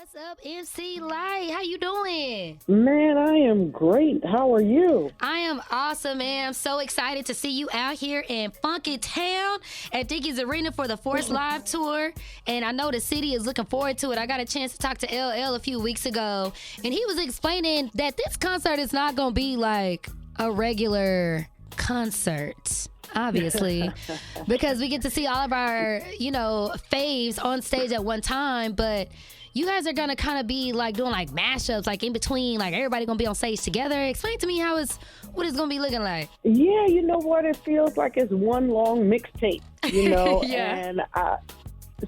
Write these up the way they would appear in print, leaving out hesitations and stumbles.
What's up, MC Lyte? How you doing? Man, I am great. How are you? I am awesome, man. I'm so excited to see you out here in Funky Town at Dickies Arena for the F.O.R.C.E live tour. And I know the city is looking forward to it. I got a chance to talk to LL a few weeks ago, and he was explaining that this concert is not going to be like a regular concert. Obviously, because we get to see all of our, faves on stage at one time, but you guys are gonna kind of be like doing like mashups, like in between, like everybody gonna be on stage together. Explain to me what it's gonna be looking like. Yeah, you know what? It feels like it's one long mixtape, Yeah. And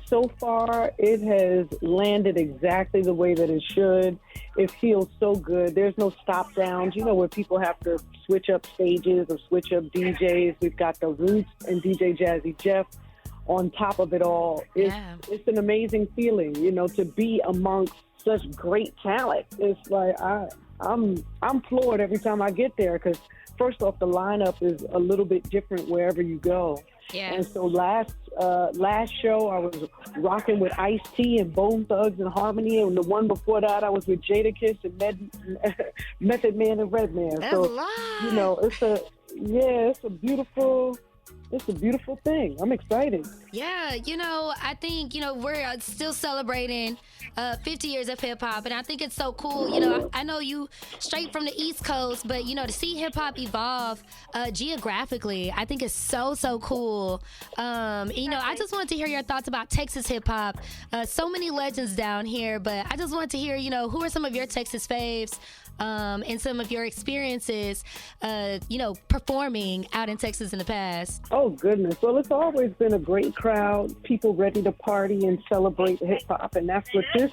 so far it has landed exactly the way that it should. It feels so good. There's no stop downs, where people have to switch up stages or switch up DJs. We've got the Roots and DJ Jazzi Jeff on top of it all. It's an amazing feeling, to be amongst such great talent. It's like I'm floored every time I get there because first off, the lineup is a little bit different wherever you go. Yeah. And so last show I was rocking with Ice-T and Bone Thugs and Harmony, and the one before that I was with Jadakiss and Method Man and Redman. That's so a lot. It's a beautiful thing. I'm excited. Yeah, I think, we're still celebrating 50 years of hip-hop, and I think it's so cool. I know you straight from the East Coast, but, to see hip-hop evolve geographically, I think it's so, so cool. I just wanted to hear your thoughts about Texas hip-hop. So many legends down here, but I just wanted to hear, who are some of your Texas faves and some of your experiences, performing out in Texas in the past? Oh, goodness. Well, it's always been a great crowd, people ready to party and celebrate hip-hop, and that's what this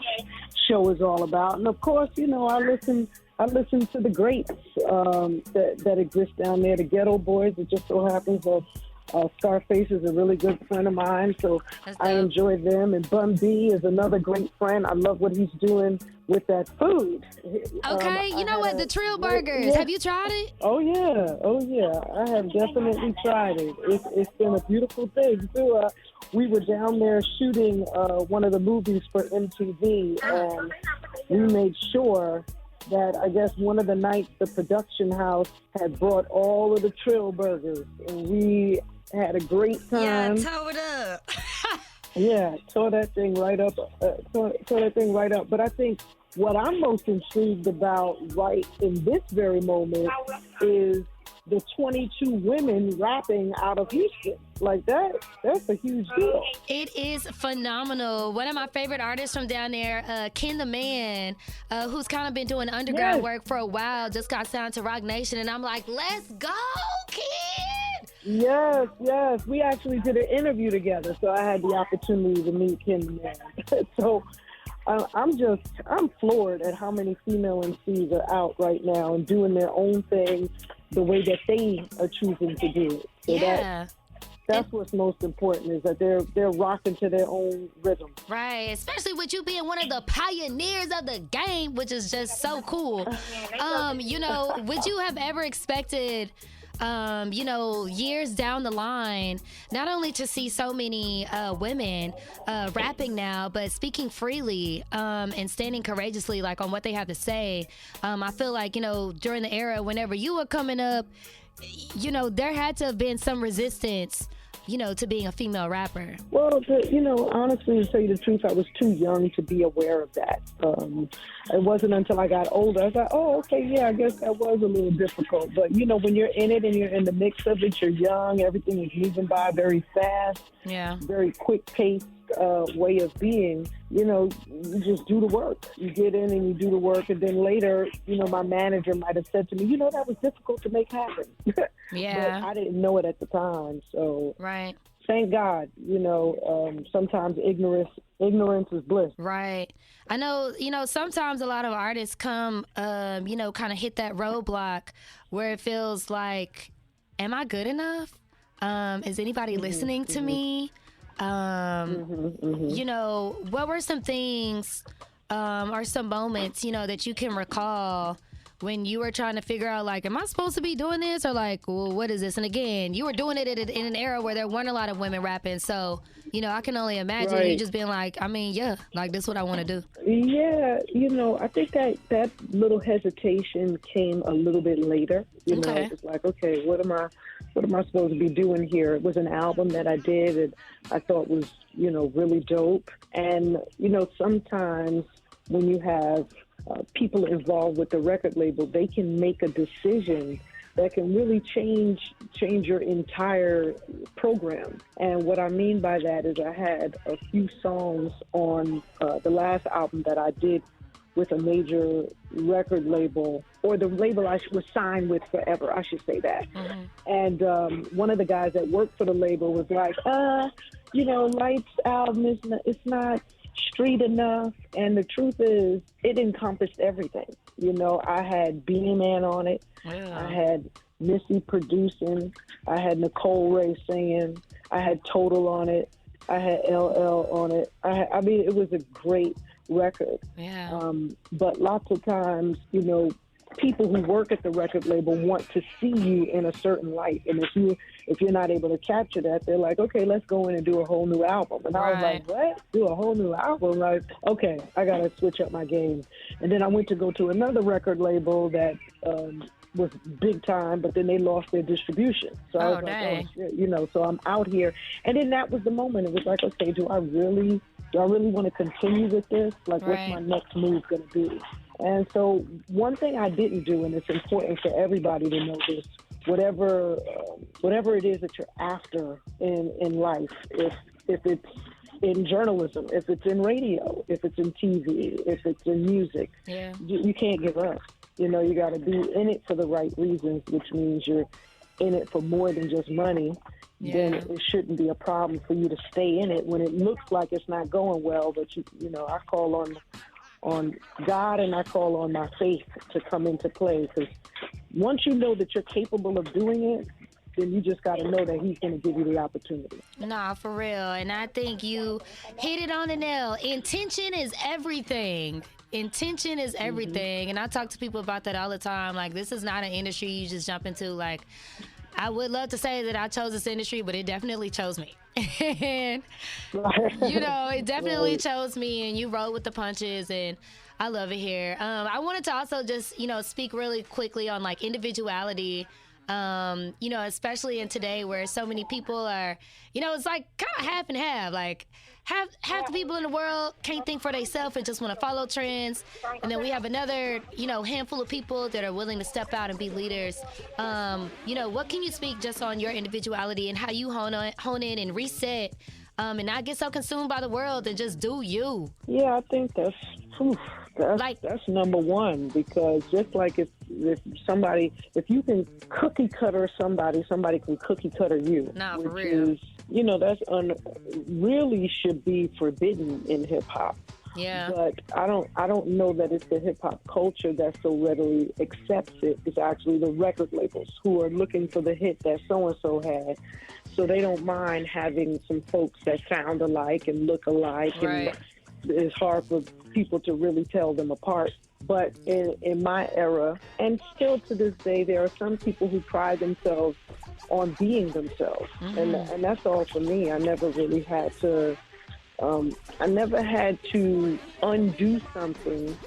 show is all about. And, of course, I listen to the greats that exist down there, the Ghetto Boys. It just so happens that Scarface is a really good friend of mine, so I enjoy them. And Bun B is another great friend. I love what he's doing with that food. Okay, the Trill Burgers. Yeah. Have you tried it? Oh yeah. I have definitely tried it. It's been a beautiful thing too. We were down there shooting one of the movies for MTV, and we made sure that I guess one of the nights the production house had brought all of the Trill Burgers, and we had a great time. Yeah, toe it up. Yeah, tore that thing right up. But I think what I'm most intrigued about right in this very moment is the 22 women rapping out of Houston. Like that's a huge deal. It is phenomenal. One of my favorite artists from down there, Ken the Man, who's kind of been doing underground work for a while, just got signed to Rock Nation, and I'm like, let's go, Ken! Yes. We actually did an interview together, so I had the opportunity to meet Ken the Man. So I'm floored at how many female MCs are out right now and doing their own thing the way that they are choosing to do it. So that's what's most important, is that they're rocking to their own rhythm. Right, especially with you being one of the pioneers of the game, which is just so cool. Would you have ever expected, years down the line, not only to see so many women rapping now, but speaking freely and standing courageously, like on what they have to say. I feel like, during the era, whenever you were coming up, there had to have been some resistance, to being a female rapper. Well, honestly, to tell you the truth, I was too young to be aware of that. It wasn't until I got older, I was like, oh, okay, yeah, I guess that was a little difficult. But, when you're in it and you're in the mix of it, you're young, everything is moving by very fast, very quick-paced way of being. You just do the work. You get in and you do the work, and then later, my manager might have said to me, that was difficult to make happen. Yeah. But I didn't know it at the time, so right. Thank God, sometimes ignorance is bliss. Right. I know, sometimes a lot of artists come, kind of hit that roadblock where it feels like, am I good enough? Is anybody listening to me? What were some things or some moments, that you can recall when you were trying to figure out, like, am I supposed to be doing this, or like, well, what is this? And again, you were doing it in an era where there weren't a lot of women rapping, so I can only imagine you just being like, I mean, yeah, like, this is what I want to do. Yeah, I think that little hesitation came a little bit later. It was like, okay, what am I supposed to be doing here? It was an album that I did and I thought was, really dope. And, sometimes when you have people involved with the record label, they can make a decision that can really change your entire program. And what I mean by that is I had a few songs on the last album that I did with a major record label, or the label I was signed with forever, I should say that. Mm-hmm. And one of the guys that worked for the label was like, Lyte's album, it's not street enough. And the truth is, it encompassed everything. I had Beanie Man on it. Yeah. I had Missy producing. I had Nicole Ray singing. I had Total on it. I had LL on it. It was a great record. Yeah. But lots of times, people who work at the record label want to see you in a certain light. And if you're not able to capture that, they're like, okay, let's go in and do a whole new album. And I was like, what? Do a whole new album? Like, okay, I got to switch up my game. And then I went to go to another record label that was big time, but then they lost their distribution. So I was like, oh, shit, so I'm out here. And then that was the moment. It was like, okay, do I really want to continue with this? Like, what's my next move going to be? And so one thing I didn't do, and it's important for everybody to know this, whatever it is that you're after in life, if it's in journalism, if it's in radio, if it's in TV, if it's in music, you can't give up. You got to be in it for the right reasons, which means you're in it for more than just money. Then it shouldn't be a problem for you to stay in it when it looks like it's not going well. But I call on God and I call on my faith to come into play, because once you know that you're capable of doing it, then you just got to know that he's going to give you the opportunity. Nah, for real. And I think you hit it on the nail. Intention is everything. Intention is everything. Mm-hmm. And I talk to people about that all the time. Like, this is not an industry you just jump into. Like, I would love to say that I chose this industry, but it definitely chose me. And, it definitely chose me, and you roll with the punches, and I love it here. I wanted to also just, speak really quickly on, like, individuality, especially in today where so many people are, it's like kind of half and half. Like, half the people in the world can't think for themselves and just want to follow trends. And then we have another, handful of people that are willing to step out and be leaders. What can you speak just on your individuality and how you hone in and reset and not get so consumed by the world and just do you? Yeah, I think that's number one, because just like if you can cookie cutter somebody can cookie cutter you. Nah, for real. That's really should be forbidden in hip hop. Yeah. But I don't know that it's the hip hop culture that so readily accepts it. It's actually the record labels who are looking for the hit that so and so had. So they don't mind having some folks that sound alike and look alike. Right. And it's hard for people to really tell them apart. But in my era, and still to this day, there are some people who pride themselves on being themselves. Mm-hmm. And that's all for me. I never really had to undo something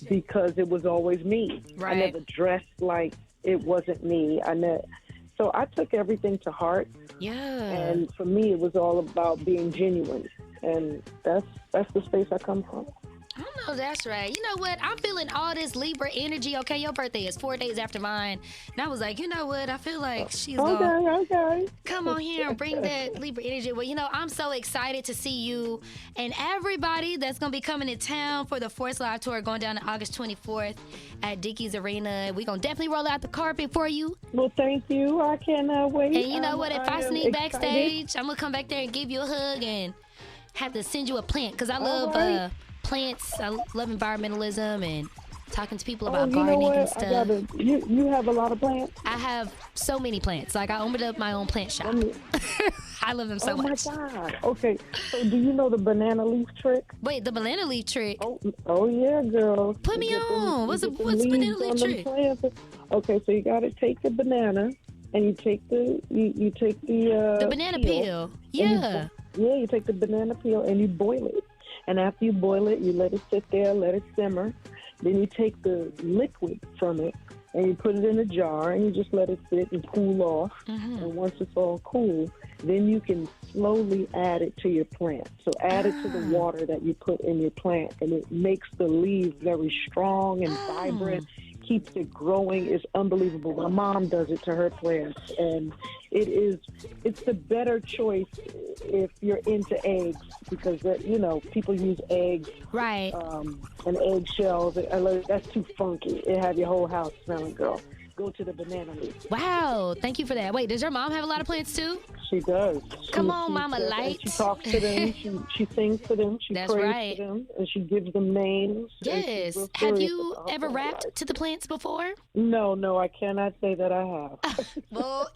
because it was always me. Right. I never dressed like it wasn't me. So I took everything to heart. Yeah. And for me, it was all about being genuine. And that's the space I come from. I know that's right. You know what? I'm feeling all this Libra energy. Okay, your birthday is 4 days after mine. And I was like, you know what? I feel like she's going to come on here and bring that Libra energy. Well, I'm so excited to see you and everybody that's going to be coming to town for the F.O.R.C.E live tour going down on August 24th at Dickies Arena. We're going to definitely roll out the carpet for you. Well, thank you. I cannot wait. And you know what? If I sneak backstage, I'm going to come back there and give you a hug and have to send you a plant because I love... plants. I love environmentalism and talking to people Oh, about you know gardening and what? stuff. You have a lot of plants? I have so many plants. Like, I opened up my own plant shop. I love them so much. Oh, my God. Okay, so do you know the banana leaf trick? Wait, the banana leaf trick? Oh yeah, girl. Put me on. What's the banana leaf trick? Okay, so you got to take the banana and you take the The banana peel. Yeah. You take the banana peel and you boil it. And after you boil it, you let it sit there, let it simmer. Then you take the liquid from it and you put it in a jar and you just let it sit and cool off. And once it's all cool, then you can slowly add it to your plant. So add it to the water that you put in your plant, and it makes the leaves very strong and vibrant, keeps it growing. It's unbelievable. My mom does it to her plants, and it's the better choice if you're into eggs, because people use eggs, right, and eggshells. That's too funky. It have your whole house smelling, girl. Go to the banana leaf. Wow, thank you for that. Wait, does your mom have a lot of plants too? She does. Come on, Mama Lyte. She talks to them. She sings to them. She prays to them, and she gives them names. Yes. Have you ever rapped to the plants before? No, I cannot say that I have. Well,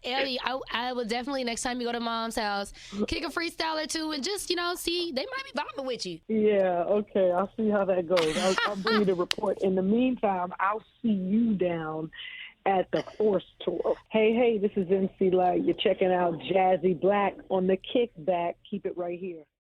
Ellie, I will definitely, next time you go to Mom's house, kick a freestyle or two and just, see, they might be vibing with you. Yeah, okay. I'll see how that goes. I'll bring you the report. In the meantime, I'll see you down at the F.O.R.C.E tour. Hey, this is MC Lyte. You're checking out Jazzi Black on the Kickback. Keep it right here.